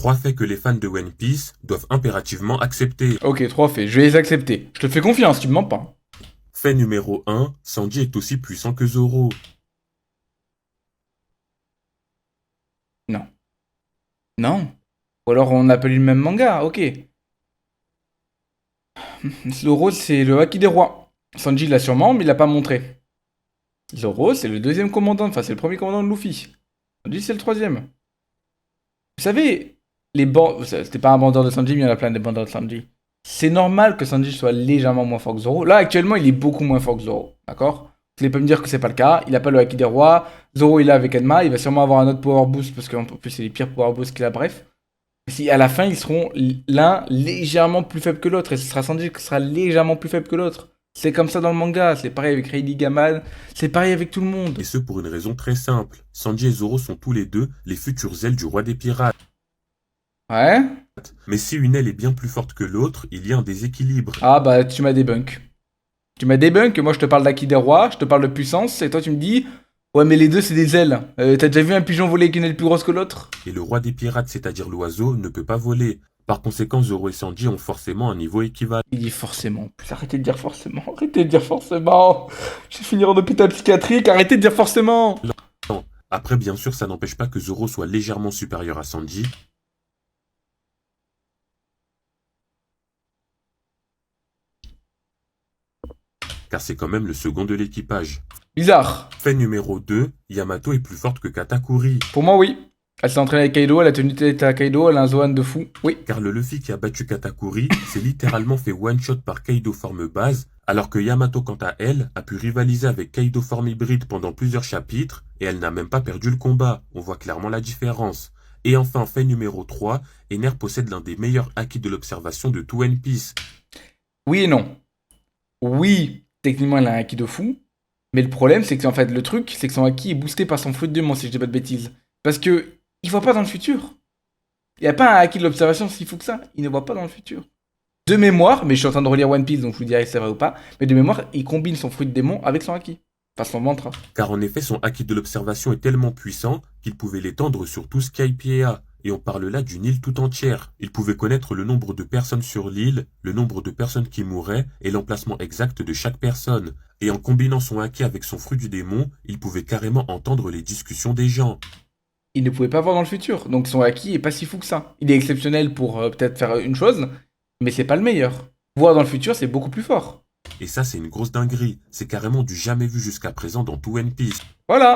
3 faits que les fans de One Piece doivent impérativement accepter. Ok, 3 faits, je vais les accepter. Je te fais confiance, tu me mens pas. Fait numéro 1, Sanji est aussi puissant que Zoro. Non. Non. Ou alors on appelle le même manga, ok. Zoro, c'est le Haki des rois. Sanji l'a sûrement, mais il l'a pas montré. Zoro, c'est le deuxième commandant, enfin c'est le premier commandant de Luffy. Sanji, c'est le troisième. Vous savez, les bandes... C'était pas un bandeur de Sanji, mais il y en a plein des bandeurs de Sanji. C'est normal que Sanji soit légèrement moins fort que Zoro. Là, actuellement, il est beaucoup moins fort que Zoro, d'accord? Vous allez pas me dire que c'est pas le cas. Il a pas le Haki des rois. Zoro, il est avec Enma. Il va sûrement avoir un autre power boost, parce qu'en plus, c'est les pires power boosts qu'il a, bref. Si à la fin, ils seront l'un légèrement plus faible que l'autre. Et ce sera Sanji qui sera légèrement plus faible que l'autre. C'est comme ça dans le manga. C'est pareil avec Rayleigh Gaman. C'est pareil avec tout le monde. Et ce pour une raison très simple. Sanji et Zoro sont tous les deux les futures ailes du roi des pirates. Ouais. Mais si une aile est bien plus forte que l'autre, il y a un déséquilibre. Ah bah, tu m'as débunk. Tu m'as débunk. Moi, je te parle d'Aki des rois. Je te parle de puissance. Et toi, tu me dis... Ouais, mais les deux, c'est des ailes. T'as déjà vu un pigeon voler avec une aile plus grosse que l'autre? Et le roi des pirates, c'est-à-dire l'oiseau, ne peut pas voler. Par conséquent, Zoro et Sanji ont forcément un niveau équivalent. Il dit forcément. Arrêtez de dire forcément. Arrêtez de dire forcément. Je vais finir en hôpital psychiatrique. Arrêtez de dire forcément. Après, bien sûr, ça n'empêche pas que Zoro soit légèrement supérieur à Sanji. Car c'est quand même le second de l'équipage. Bizarre. Fait numéro 2, Yamato est plus forte que Katakuri. Pour moi, oui. Elle s'est entraînée avec Kaido, elle a tenu tête à Kaido, elle a un Zoan de fou. Oui. Car le Luffy qui a battu Katakuri s'est littéralement fait one-shot par Kaido forme base, alors que Yamato quant à elle a pu rivaliser avec Kaido forme hybride pendant plusieurs chapitres, et elle n'a même pas perdu le combat. On voit clairement la différence. Et enfin, fait numéro 3, Ener possède l'un des meilleurs acquis de l'observation de tout One Piece. Oui et non. Oui, techniquement, elle a un acquis de fou. Mais le problème, c'est que en fait, le truc, c'est que son acquis est boosté par son fruit de démon, si je dis pas de bêtises. Parce que il voit pas dans le futur. Il n'y a pas un acquis de l'observation s'il faut que ça. Il ne voit pas dans le futur. De mémoire, mais je suis en train de relire One Piece, donc je vous dirai si c'est vrai ou pas. Mais de mémoire, il combine son fruit de démon avec son acquis. Enfin, son mantra. Car en effet, son acquis de l'observation est tellement puissant qu'il pouvait l'étendre sur tout Skypiea. Et on parle là d'une île tout entière. Il pouvait connaître le nombre de personnes sur l'île, le nombre de personnes qui mouraient et l'emplacement exact de chaque personne. Et en combinant son acquis avec son fruit du démon, il pouvait carrément entendre les discussions des gens. Il ne pouvait pas voir dans le futur, donc son acquis est pas si fou que ça. Il est exceptionnel pour peut-être faire une chose, mais c'est pas le meilleur. Voir dans le futur, c'est beaucoup plus fort. Et ça, c'est une grosse dinguerie. C'est carrément du jamais vu jusqu'à présent dans tout One Piece. Voilà.